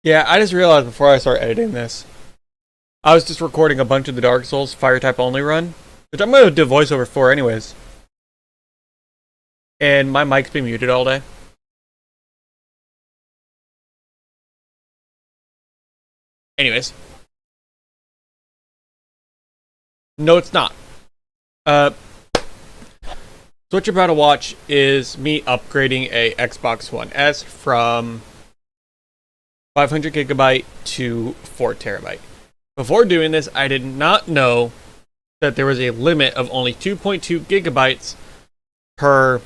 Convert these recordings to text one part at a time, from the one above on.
Yeah, I just realized before I start editing this, I was just recording a bunch of the Dark Souls fire type only run, which I'm gonna do voiceover for anyways. And my mic's been muted all day. Anyways. No, it's not. So what you're about to watch is me upgrading a Xbox One S from 500 gigabyte to 4 terabyte. Before doing this, I did not know that there was a limit of only 2.2 gigabytes per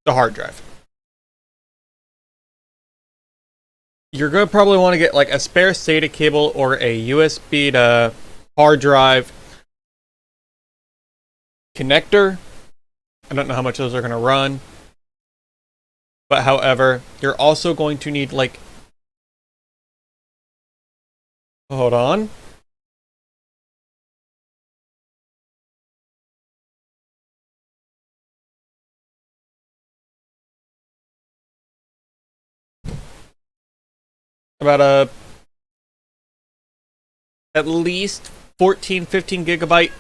the hard drive. You're going to probably want to get like a spare SATA cable or a USB to hard drive connector. I don't know how much those are going to run. But however, you're also going to need like... Hold on. About at least 14, 15 gigabyte,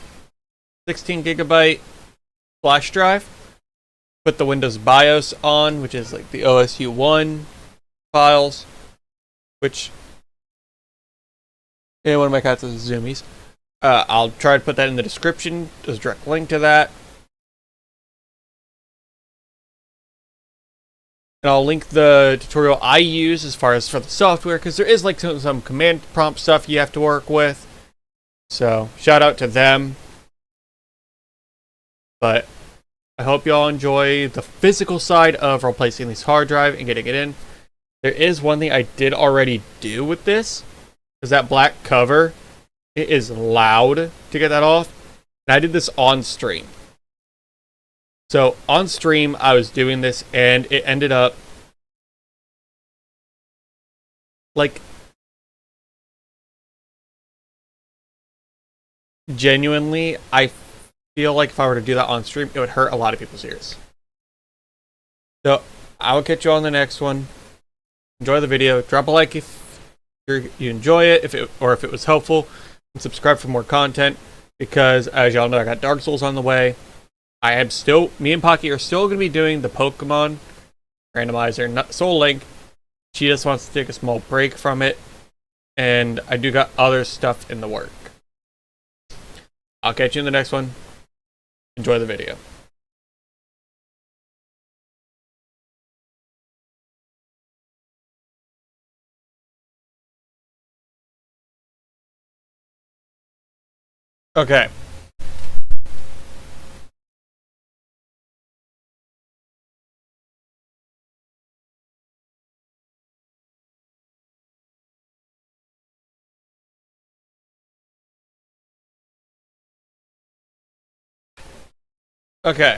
16 gigabyte flash drive. Put the Windows BIOS on, which is like the OSU1 files, which, yeah, one of my cats is zoomies. I'll try to put that in the description. There's a direct link to that. And I'll link the tutorial I use as far as for the software, because there is like some command prompt stuff you have to work with. So, shout out to them. But I hope y'all enjoy the physical side of replacing this hard drive and getting it in. There is one thing I did already do with this, is that black cover. It is loud to get that off. And I did this on stream. So on stream, I was doing this and it ended up like genuinely, I feel like if I were to do that on stream, it would hurt a lot of people's ears. So I will catch you on the next one. Enjoy the video. Drop a like if you enjoy it, if it was helpful, and subscribe for more content. Because as y'all know, I got Dark Souls on the way. Me and Pocky are still going to be doing the Pokemon randomizer, not Soul Link. She just wants to take a small break from it. And I do got other stuff in the work. I'll catch you in the next one. Enjoy the video. Okay. Okay.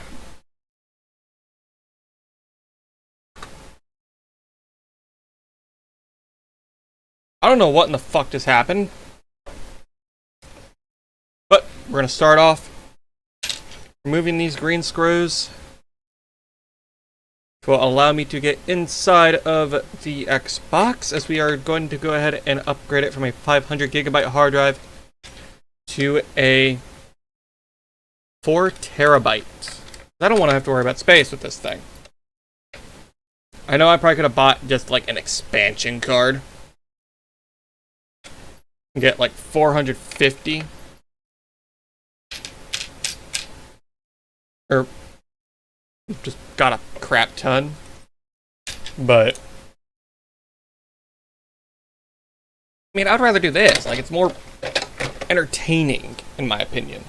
I don't know what in the fuck just happened. But we're going to start off removing these green screws, which will allow me to get inside of the Xbox, as we are going to go ahead and upgrade it from a 500 gigabyte hard drive to a 4 terabyte. I don't want to have to worry about space with this thing. I know I probably could have bought just like an expansion card and get like 450. Or just got a crap ton. But I mean, I'd rather do this. Like, it's more entertaining, in my opinion.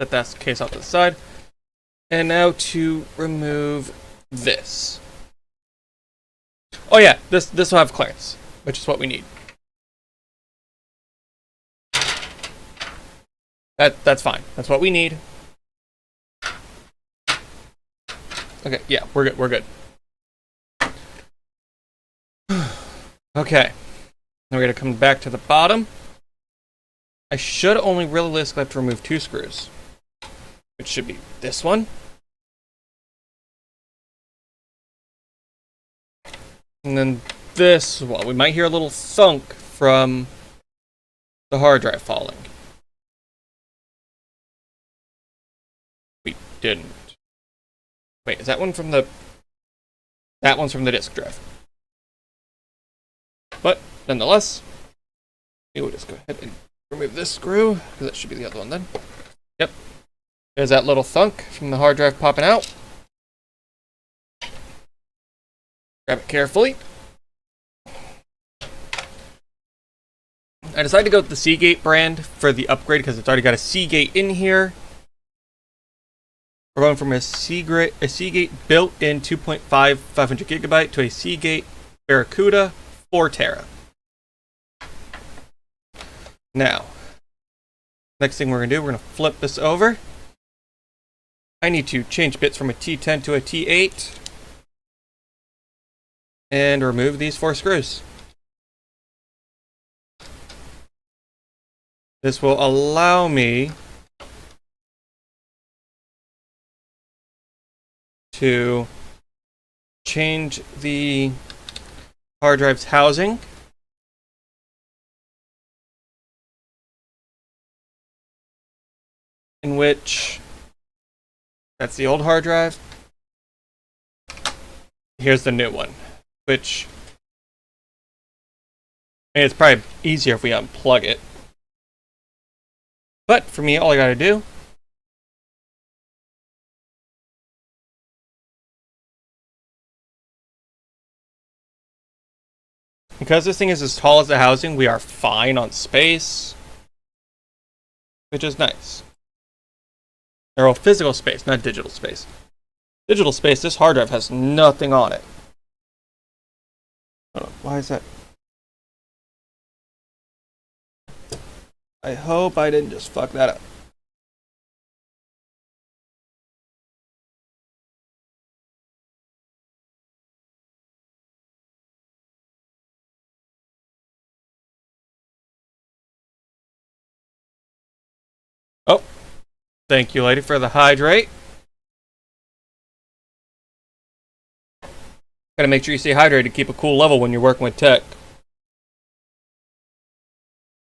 Set that case off to the side. And now to remove this. Oh yeah, this will have clearance, which is what we need. That's fine. That's what we need. Okay, yeah, we're good. Okay. Now we're gonna come back to the bottom. I should only realistically have to remove 2 screws. It should be this one. And then this one. We might hear a little thunk from the hard drive falling. We didn't. Wait, is that one from the... That one's from the disk drive. But, nonetheless, we will just go ahead and remove this screw, because that should be the other one then. Yep. There's that little thunk from the hard drive popping out. Grab it carefully. I decided to go with the Seagate brand for the upgrade because it's already got a Seagate in here. We're going from a Seagate built-in 2.5 500GB to a Seagate Barracuda 4 Tera. Now, next thing we're going to do, we're going to flip this over. I need to change bits from a T10 to a T8 and remove these 4 screws. This will allow me to change the hard drive's housing. In which, that's the old hard drive. Here's the new one, which, it's probably easier if we unplug it. But for me, all I gotta do because this thing is as tall as the housing, we are fine on space, which is nice. Or physical space, not digital space. Digital space, this hard drive has nothing on it. Hold on, why is that? I hope I didn't just fuck that up. Oh, thank you, lady, for the hydrate. Gotta make sure you stay hydrated to keep a cool level when you're working with tech.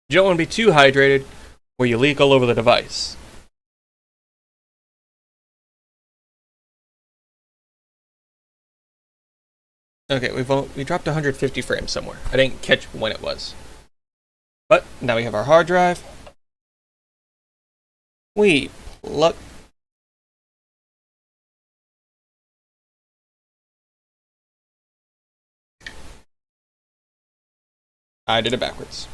You don't want to be too hydrated where you leak all over the device. Okay, we dropped 150 frames somewhere. I didn't catch when it was. But now we have our hard drive. We plug. I did it backwards.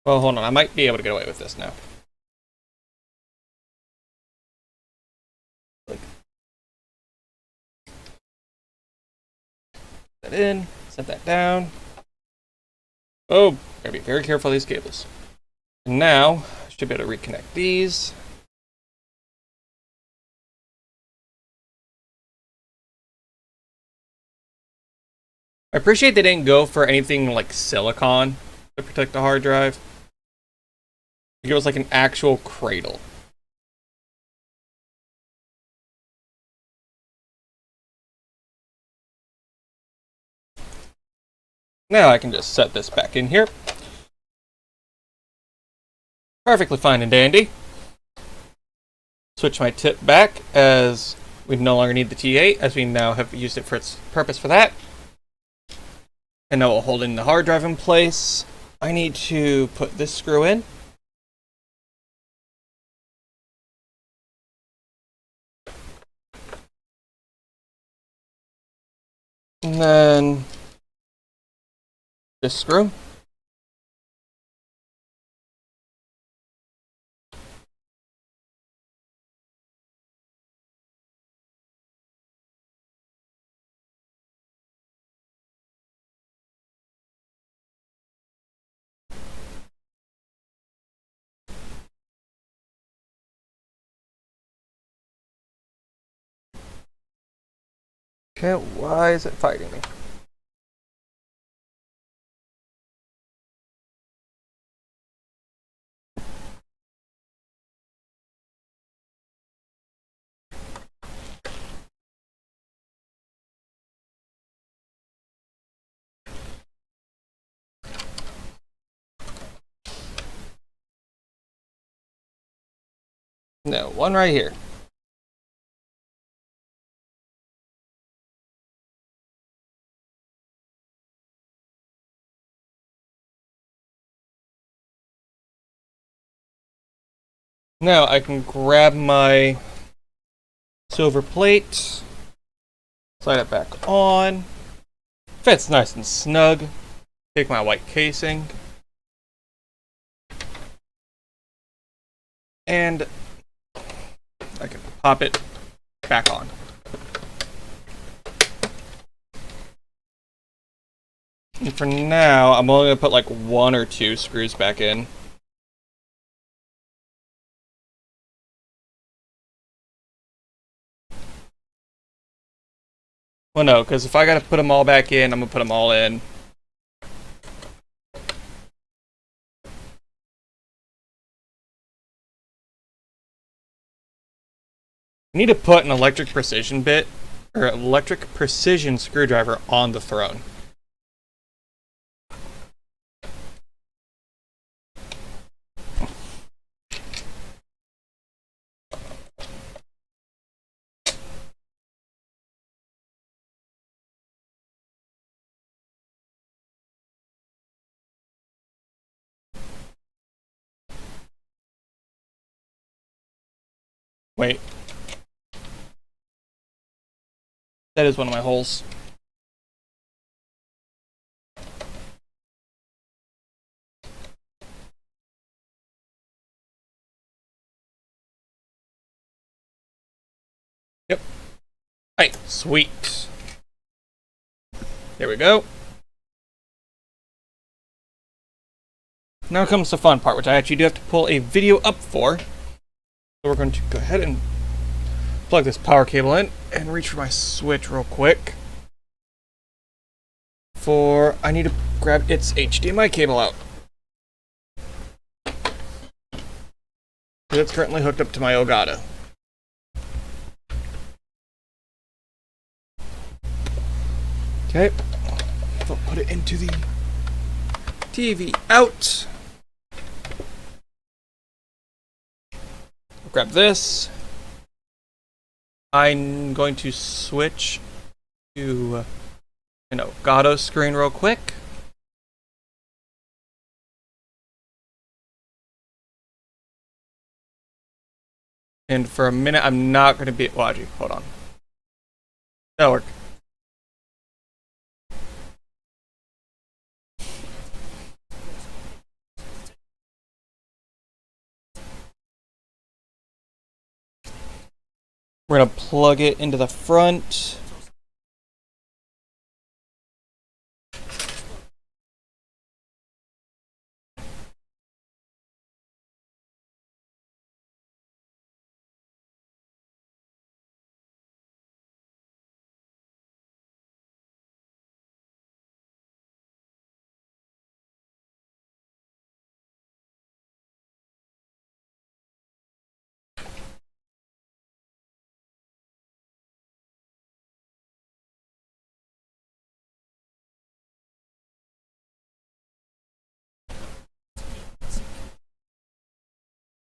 Well, hold on. I might be able to get away with this now. Set that in. Set that down. Oh, gotta be very careful of these cables. And now, I should be able to reconnect these. I appreciate they didn't go for anything like silicon to protect the hard drive. It was like an actual cradle. Now I can just set this back in here. Perfectly fine and dandy. Switch my tip back as we no longer need the T8, as we now have used it for its purpose for that. And now we'll hold in the hard drive in place. I need to put this screw in. And then this screw. Okay, why is it fighting me? No, one right here. Now I can grab my silver plate, slide it back on, fits nice and snug, take my white casing, and I can pop it back on. And for now, I'm only going to put like 1 or 2 screws back in. Well, no, because if I got to put them all back in, I'm going to put them all in. I need to put an electric precision bit, or electric precision screwdriver on the throne. Wait. That is one of my holes. Yep. Right, sweet. There we go. Now comes the fun part, which I actually do have to pull a video up for. So we're going to go ahead and plug this power cable in and reach for my switch real quick. I need to grab its HDMI cable out. It's currently hooked up to my Elgato. Okay, I'll put it into the TV out. Grab this. I'm going to switch to an Elgato screen real quick. And for a minute, I'm not going to be... Well, actually, hold on. That'll work. We're going to plug it into the front.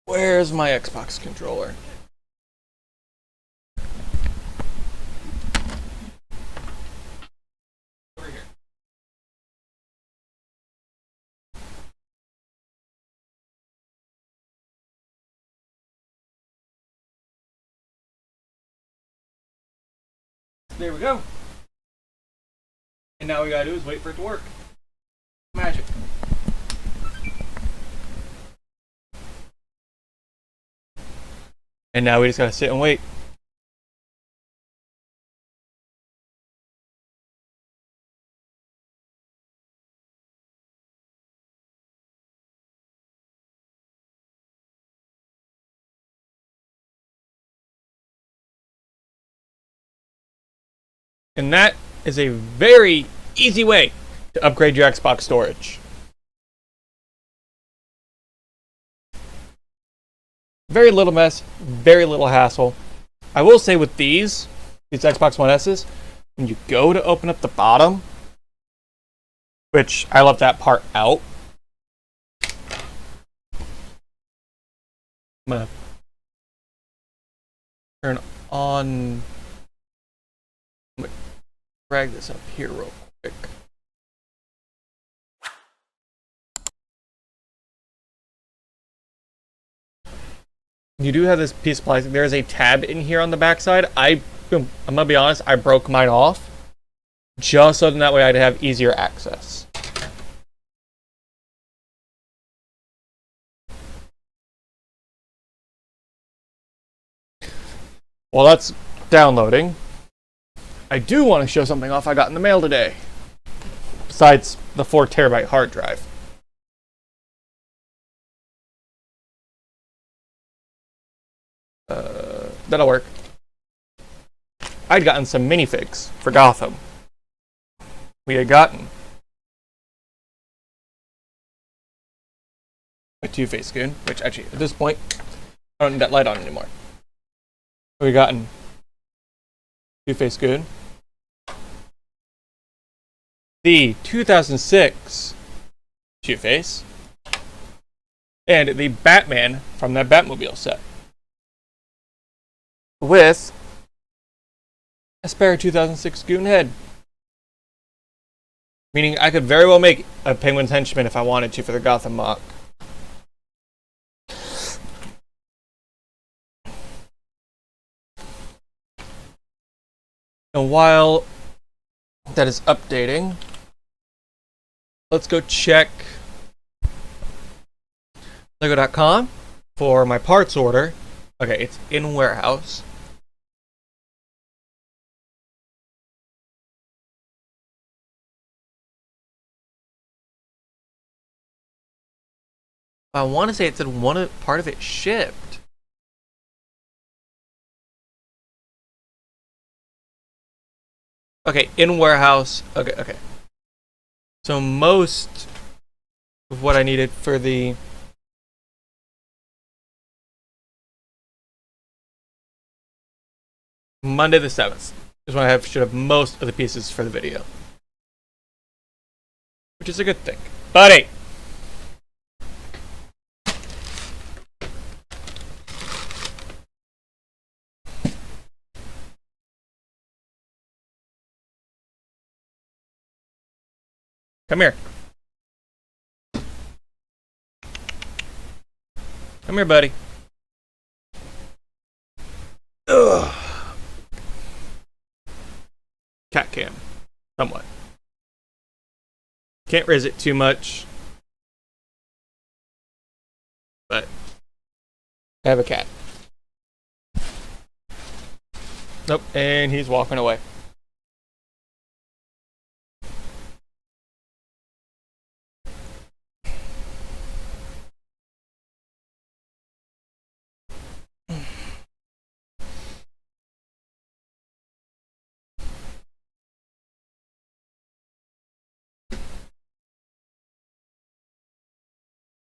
Where's my Xbox controller? Over here. There we go. And now we gotta do is wait for it to work. Magic. And now we just gotta sit and wait. And that is a very easy way to upgrade your Xbox storage. Very little mess, very little hassle. I will say with these Xbox One S's, when you go to open up the bottom, which I left that part out. I'm gonna turn on. I'm gonna drag this up here real quick. You do have this piece of plastic. There's a tab in here on the backside. I'm gonna be honest, I broke mine off just so that way I'd have easier access. While that's downloading, I do want to show something off I got in the mail today. Besides the 4 terabyte hard drive. That'll work. I'd gotten some minifigs for Gotham. We had gotten a Two-Face Goon, which actually, at this point, I don't need that light on anymore. We gotten Two-Face Goon, the 2006 Two-Face, and the Batman from that Batmobile set, with a spare 2006 Goon head. Meaning I could very well make a Penguin's Henchman if I wanted to for the Gotham mock. And while that is updating, let's go check Lego.com for my parts order. Okay, it's in warehouse. I want to say it said part of it shipped. Okay, in warehouse. Okay. So most of what I needed for the Monday the 7th is when should have most of the pieces for the video. Which is a good thing. Buddy! Come here. Come here, buddy. Ugh. Cat cam. Somewhat. Can't raise it too much. But I have a cat. Nope, and he's walking away.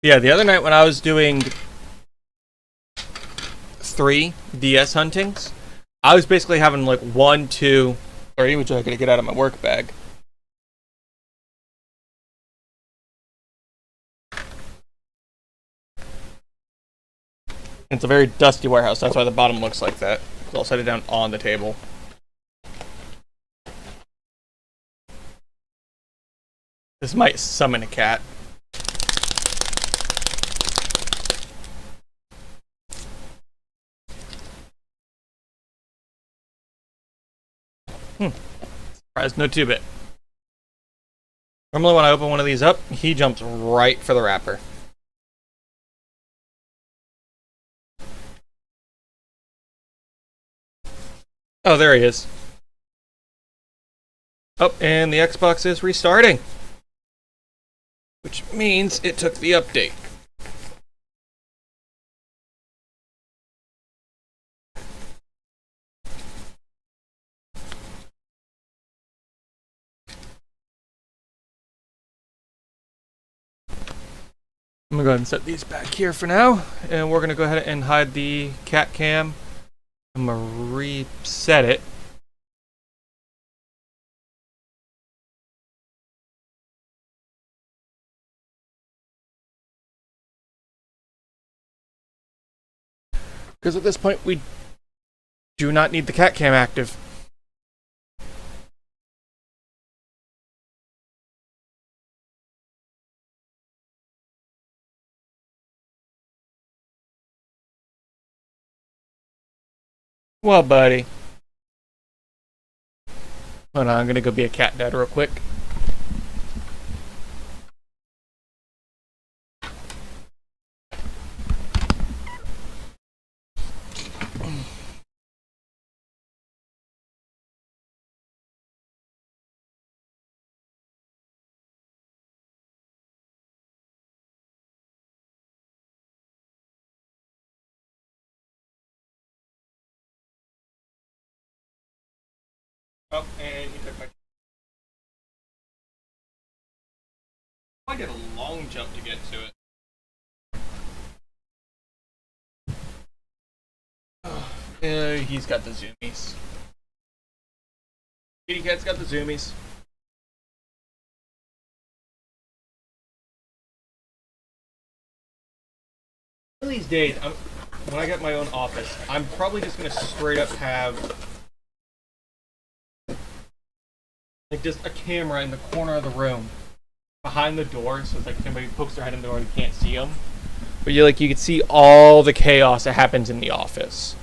Yeah, the other night when I was doing 3 DS huntings, I was basically having like 1, 2, 3, which I gotta get out of my work bag. It's a very dusty warehouse, that's why the bottom looks like that. So I'll set it down on the table. This might summon a cat. Surprise, no 2-bit. Normally when I open one of these up, he jumps right for the wrapper. Oh, there he is. Oh, and the Xbox is restarting. Which means it took the update. I'm gonna go ahead and set these back here for now, and we're gonna go ahead and hide the cat cam. I'm gonna reset it. Because at this point we Do not need the cat cam active. Well, buddy. Hold on, I'm gonna go be a cat dad real quick. Oh, and he took my. I did a long jump to get to it. He's got the zoomies. Kitty cat's got the zoomies. One of these days, when I get my own office, I'm probably just gonna straight up have like just a camera in the corner of the room, behind the door, so it's like if anybody pokes their head in the door, you can't see them. But you can see all the chaos that happens in the office.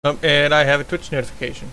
And I have a Twitch notification.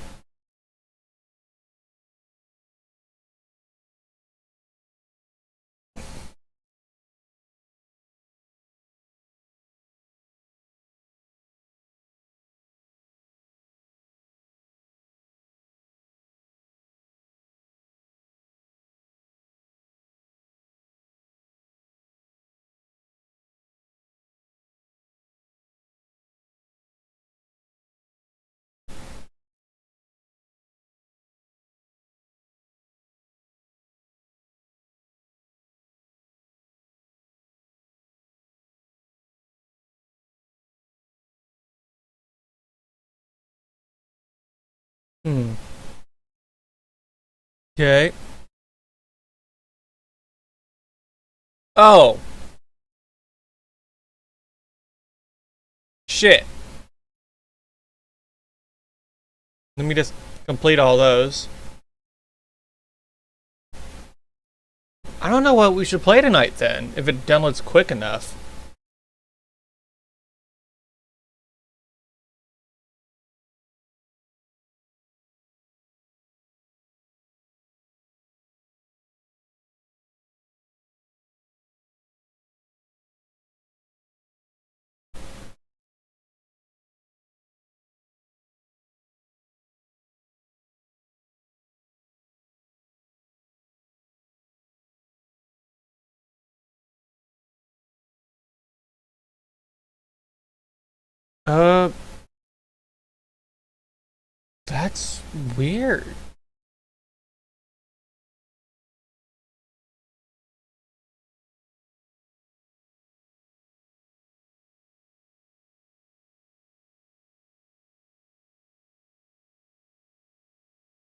Okay. Oh. Shit. Let me just complete all those. I don't know what we should play tonight then, if it downloads quick enough. Uh, that's weird.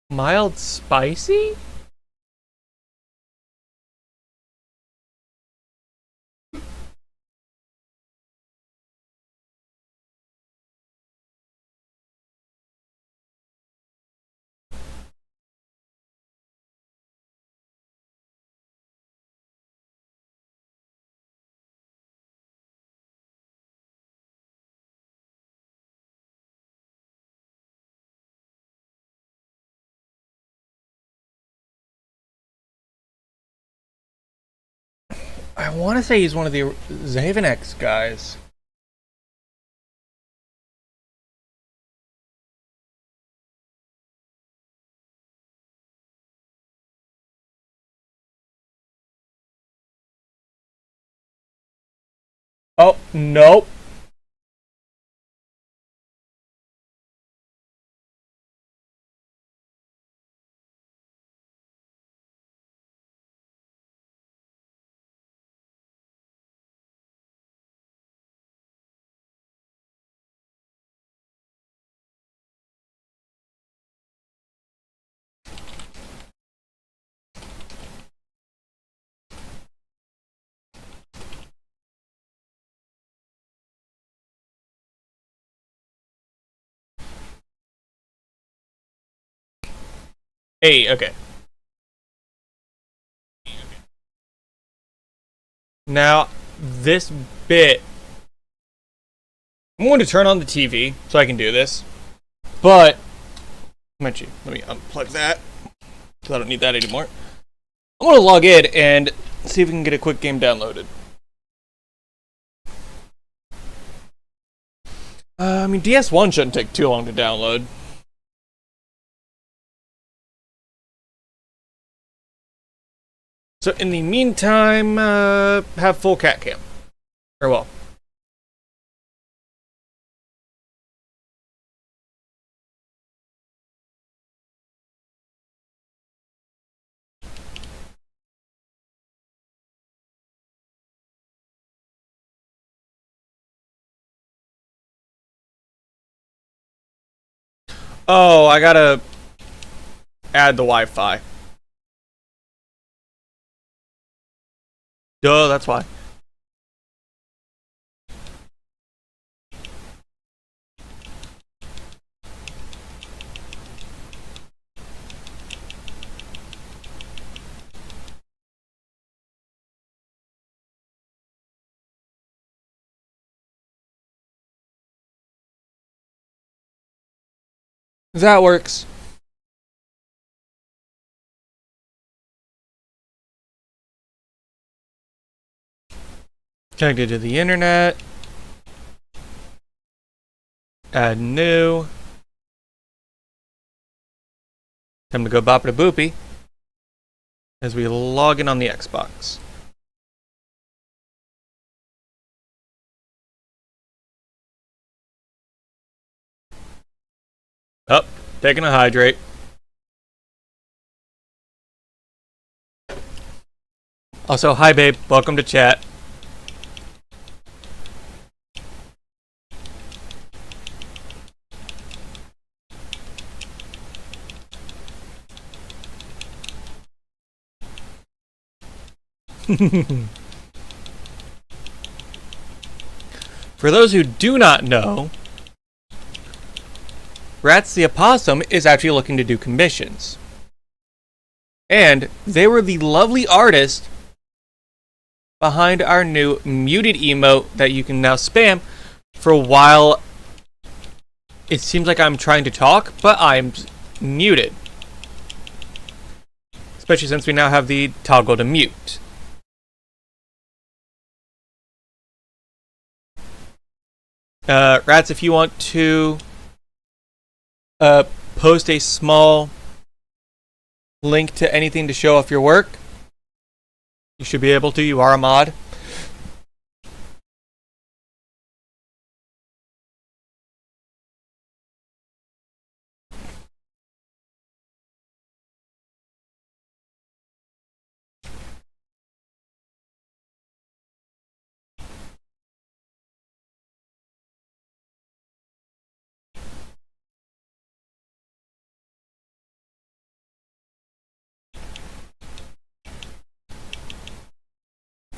Mild spicy? I want to say he's one of the Zavenex guys. Oh, nope. Hey, okay. Now, this bit, I'm going to turn on the TV so I can do this. But, let me unplug that, because I don't need that anymore. I'm going to log in and see if we can get a quick game downloaded. I mean, DS1 shouldn't take too long to download. So in the meantime, have full cat cam. Or well. Oh, I gotta add the Wi-Fi. Duh, that's why. That works. Connected to the internet. Add new. Time to go bop it a boopy as we log in on the Xbox. Up, taking a hydrate. Also, hi babe, welcome to chat. For those who do not know, Rats the Opossum is actually looking to do commissions. And they were the lovely artist behind our new muted emote that you can now spam for a while. It seems like I'm trying to talk, but I'm muted. Especially since we now have the toggle to mute. Rats, if you want to post a small link to anything to show off your work, you should be able to. You are a mod.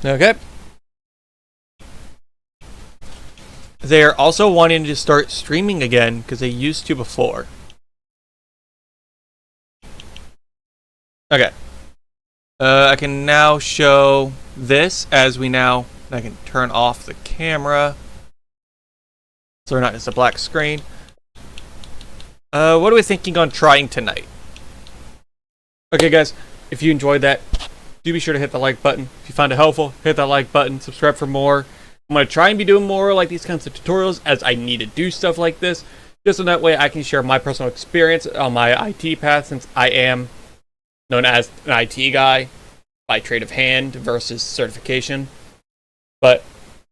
Okay. They're also wanting to start streaming again because they used to before. Okay. I can now show this as I can turn off the camera. So we're not just a black screen. What are we thinking on trying tonight? Okay guys, if you enjoyed that, do be sure to hit the like button. If you found it helpful, hit that like button, subscribe for more. I'm going to try and be doing more like these kinds of tutorials as I need to do stuff like this. Just so that way I can share my personal experience on my IT path, since I am known as an IT guy by trade of hand versus certification. But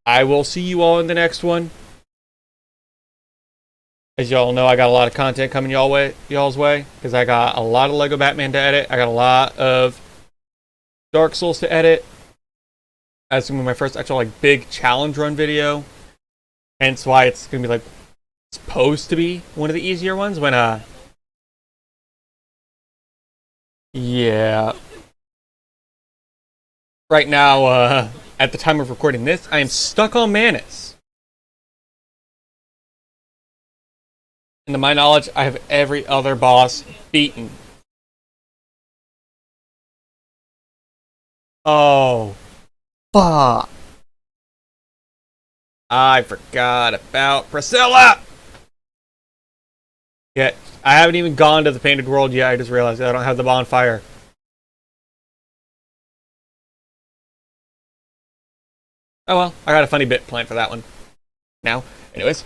I will see you all in the next one. As y'all know, I got a lot of content coming y'all's way, because I got a lot of Lego Batman to edit. I got a lot of Dark Souls to edit. That's gonna be my first actual big challenge run video. Hence why it's gonna be supposed to be one of the easier ones when yeah. Right now, at the time of recording this, I am stuck on Manus. And to my knowledge, I have every other boss beaten. Oh, fuck. I forgot about Priscilla! Yeah, I haven't even gone to the painted world yet. I just realized I don't have the bonfire. Oh well, I got a funny bit planned for that one. Now, anyways.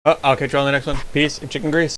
Oh, I'll catch you on the next one. Peace and chicken grease.